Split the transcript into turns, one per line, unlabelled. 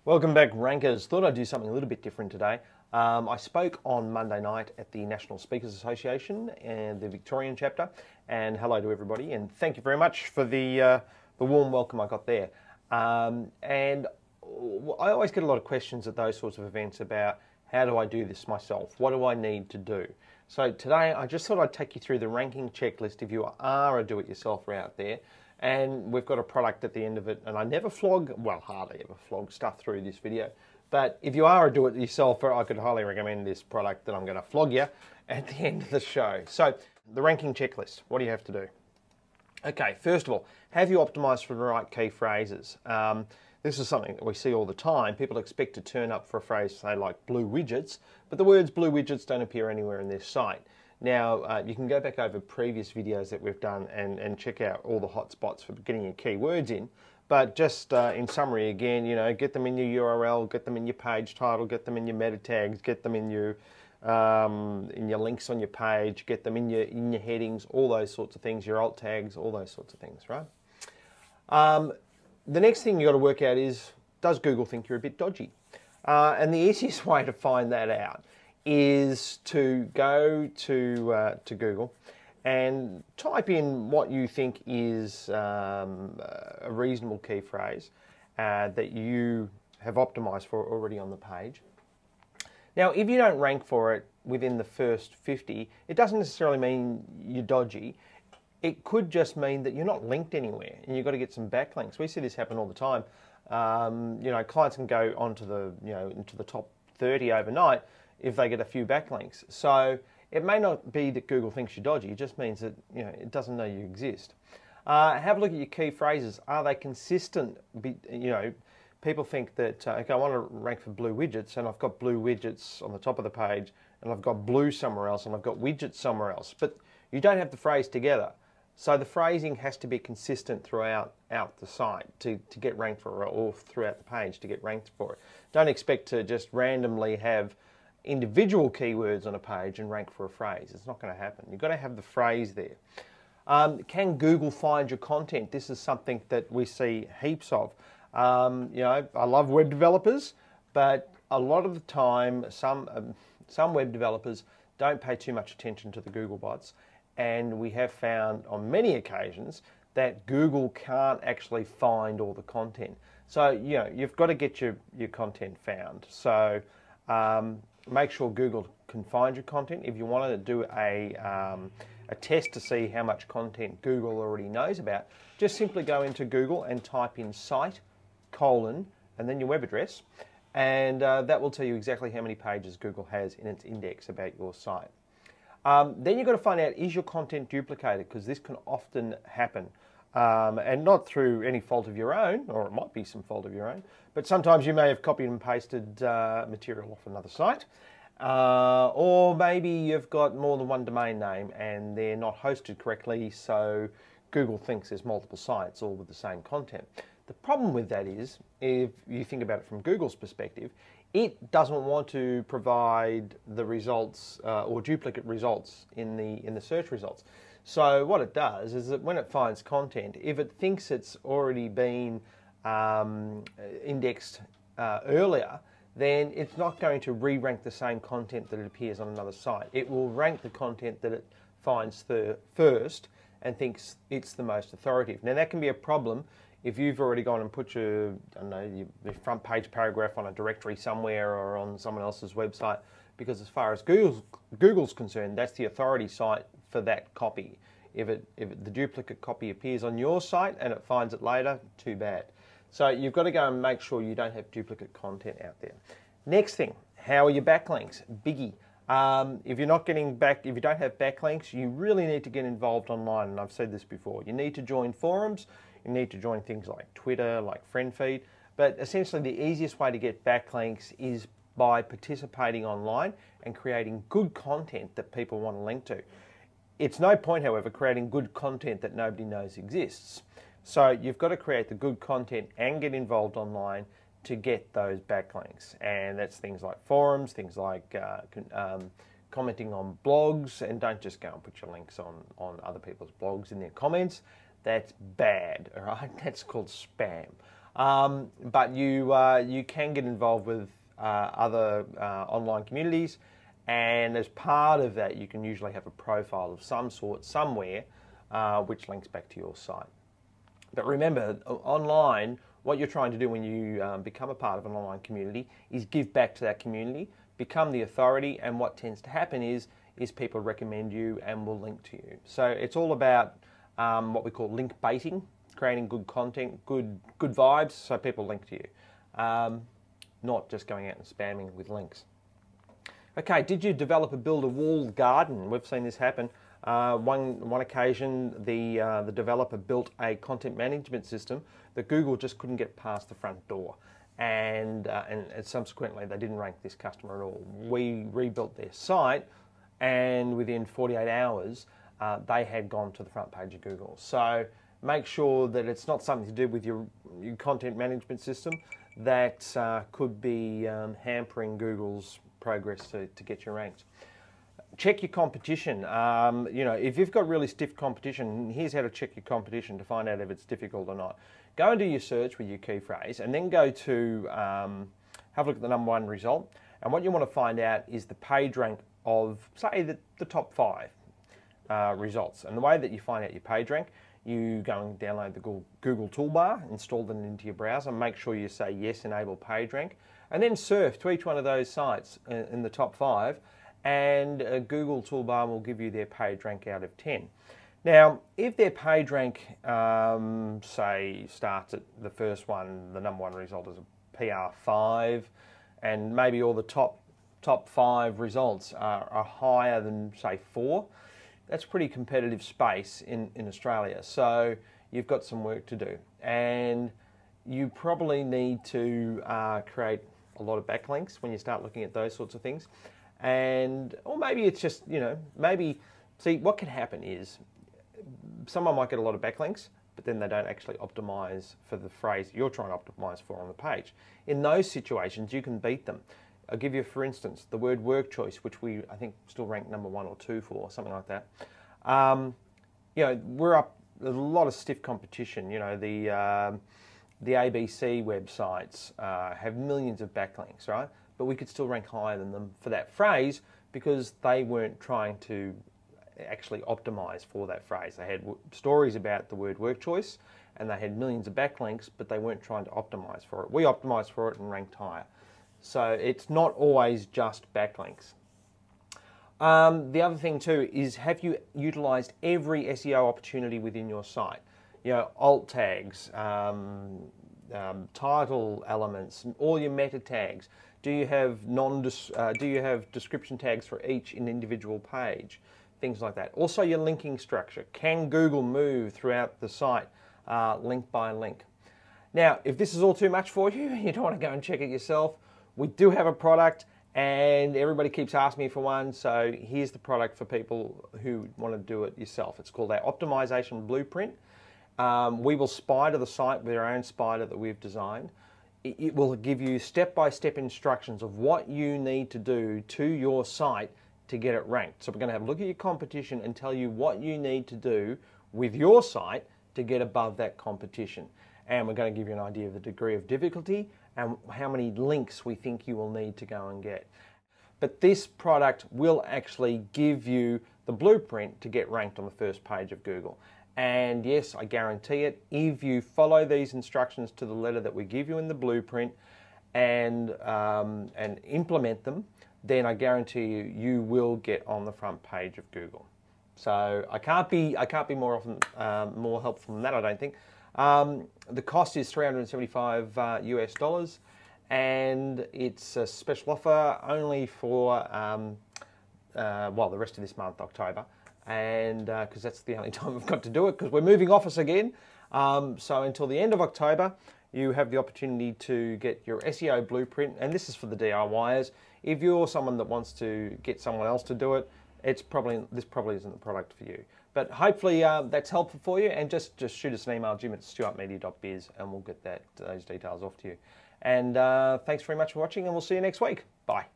Welcome back, Rankers. Thought I'd do something a little bit different today. I spoke on Monday night at the National Speakers Association and the Victorian chapter, and hello to everybody, and thank you very much for the warm welcome I got there. And I always get a lot of questions at those sorts of events about how do I do this myself? What do I need to do? So today I just thought I'd take you through the ranking checklist if you are a do-it-yourselfer out there. And we've got a product at the end of it, and I never flog, well, hardly ever flog stuff through this video. But if you are a do-it-yourselfer, I could highly recommend this product that I'm going to flog you at the end of the show. So, the ranking checklist, what do you have to do? Okay, first of all, have you optimized for the right key phrases? This is something that we see all the time. People expect to turn up for a phrase, say, like blue widgets, but the words blue widgets don't appear anywhere in this site. Now, you can go back over previous videos that we've done and check out all the hot spots for getting your keywords in. But just in summary again, you know, get them in your URL, get them in your page title, get them in your meta tags, get them in your links on your page, get them in your headings, all those sorts of things, your alt tags, all those sorts of things, right? The next thing you've got to work out is, does Google think you're a bit dodgy? And the easiest way to find that out is to go to Google and type in what you think is a reasonable key phrase that you have optimized for already on the page. Now, if you don't rank for it within the first 50, it doesn't necessarily mean you're dodgy. It could just mean that you're not linked anywhere and you've got to get some backlinks. We see this happen all the time. You know, clients can go onto the, into the top 30 overnight if they get a few backlinks. So it may not be that Google thinks you're dodgy, it just means that it doesn't know you exist. Have a look at your key phrases. Are they consistent? People think that, okay, I want to rank for blue widgets, and I've got blue widgets on the top of the page, and I've got blue somewhere else, and I've got widgets somewhere else. But you don't have the phrase together. So the phrasing has to be consistent throughout the site to get ranked for it, or throughout the page to get ranked for it. Don't expect to just randomly have individual keywords on a page and rank for a phrase. It's not going to happen. You've got to have the phrase there. Can Google find your content? This is something that we see heaps of. I love web developers, but a lot of the time some web developers don't pay too much attention to the Google bots, and we have found on many occasions that Google can't actually find all the content. So you've got to get your content found. So make sure Google can find your content. If you want to do a test to see how much content Google already knows about, just simply go into Google and type in site, and then your web address, and that will tell you exactly how many pages Google has in its index about your site. Then you've got to find out, is your content duplicated? Because this can often happen. And not through any fault of your own, or it might be some fault of your own, but sometimes you may have copied and pasted material off another site, or maybe you've got more than one domain name and they're not hosted correctly, so Google thinks there's multiple sites all with the same content. The problem with that is, if you think about it from Google's perspective, it doesn't want to provide the results or duplicate results in the search results. So what it does is that when it finds content, if it thinks it's already been indexed earlier, then it's not going to re-rank the same content that it appears on another site. It will rank the content that it finds first and thinks it's the most authoritative. Now that can be a problem if you've already gone and put your front page paragraph on a directory somewhere or on someone else's website, because as far as Google's concerned, that's the authority site for that copy. If the duplicate copy appears on your site and it finds it later, too bad. So you've got to go and make sure you don't have duplicate content out there. Next thing, how are your backlinks? Biggie. If you don't have backlinks, you really need to get involved online, and I've said this before. You need to join forums, you need to join things like Twitter, like FriendFeed, but essentially the easiest way to get backlinks is by participating online and creating good content that people want to link to. It's no point, however, creating good content that nobody knows exists. So you've got to create the good content and get involved online to get those backlinks. And that's things like forums, things like commenting on blogs, and don't just go and put your links on other people's blogs in their comments. That's bad, all right? That's called spam. But you can get involved with other online communities, and as part of that, you can usually have a profile of some sort somewhere, which links back to your site. But remember, online, what you're trying to do when you become a part of an online community is give back to that community, become the authority, and what tends to happen is people recommend you and will link to you. So it's all about what we call link baiting, creating good content, good vibes, so people link to you, not just going out and spamming with links. Okay, did you develop a build a walled garden? We've seen this happen. One occasion, the developer built a content management system that Google just couldn't get past the front door, and subsequently they didn't rank this customer at all. We rebuilt their site, and within 48 hours, they had gone to the front page of Google. So make sure that it's not something to do with your content management system that could be hampering Google's progress to get you ranked. Check your competition. If you've got really stiff competition, here's how to check your competition to find out if it's difficult or not. Go and do your search with your key phrase, and then go to have a look at the #1 result. And what you want to find out is the page rank of, say, the top 5 results. And the way that you find out your page rank, you go and download the Google toolbar, install them into your browser, make sure you say yes, enable page rank, and then surf to each one of those sites in the top 5, and Google toolbar will give you their page rank out of 10. Now, if their page rank, say, starts at the first one, the #1 result is a PR5, and maybe all the top 5 results are higher than, say, 4, that's pretty competitive space in Australia. So you've got some work to do, and you probably need to create a lot of backlinks when you start looking at those sorts of things. Or maybe it's just, see, what can happen is someone might get a lot of backlinks, but then they don't actually optimize for the phrase you're trying to optimize for on the page. In those situations, you can beat them. I'll give you, for instance, the word work choice, which I think still ranked #1 or 2 for, something like that. We're up, there's a lot of stiff competition. The ABC websites have millions of backlinks, right? But we could still rank higher than them for that phrase because they weren't trying to actually optimize for that phrase. They had stories about the word work choice, and they had millions of backlinks, but they weren't trying to optimize for it. We optimized for it and ranked higher. So it's not always just backlinks. The other thing too is, have you utilized every SEO opportunity within your site? Alt tags, title elements, all your meta tags. Do you have description tags for each individual page? Things like that. Also your linking structure. Can Google move throughout the site link by link? Now, if this is all too much for you, you don't want to go and check it yourself, we do have a product, and everybody keeps asking me for one, so here's the product for people who want to do it yourself. It's called our Optimization Blueprint. We will spider the site with our own spider that we've designed. It will give you step-by-step instructions of what you need to do to your site to get it ranked. So we're going to have a look at your competition and tell you what you need to do with your site to get above that competition. And we're going to give you an idea of the degree of difficulty and how many links we think you will need to go and get. But this product will actually give you the blueprint to get ranked on the first page of Google. And yes, I guarantee it, if you follow these instructions to the letter that we give you in the blueprint and implement them, then I guarantee you will get on the front page of Google. So I can't be more helpful than that, I don't think. The cost is $375 US, and it's a special offer only for the rest of this month, October, and because that's the only time we've got to do it, because we're moving office again. So until the end of October, you have the opportunity to get your SEO blueprint, and this is for the DIYers. If you're someone that wants to get someone else to do it, this probably isn't the product for you. But hopefully that's helpful for you, and just shoot us an email, jim@stuartmedia.biz, and we'll get those details off to you. And thanks very much for watching, and we'll see you next week. Bye.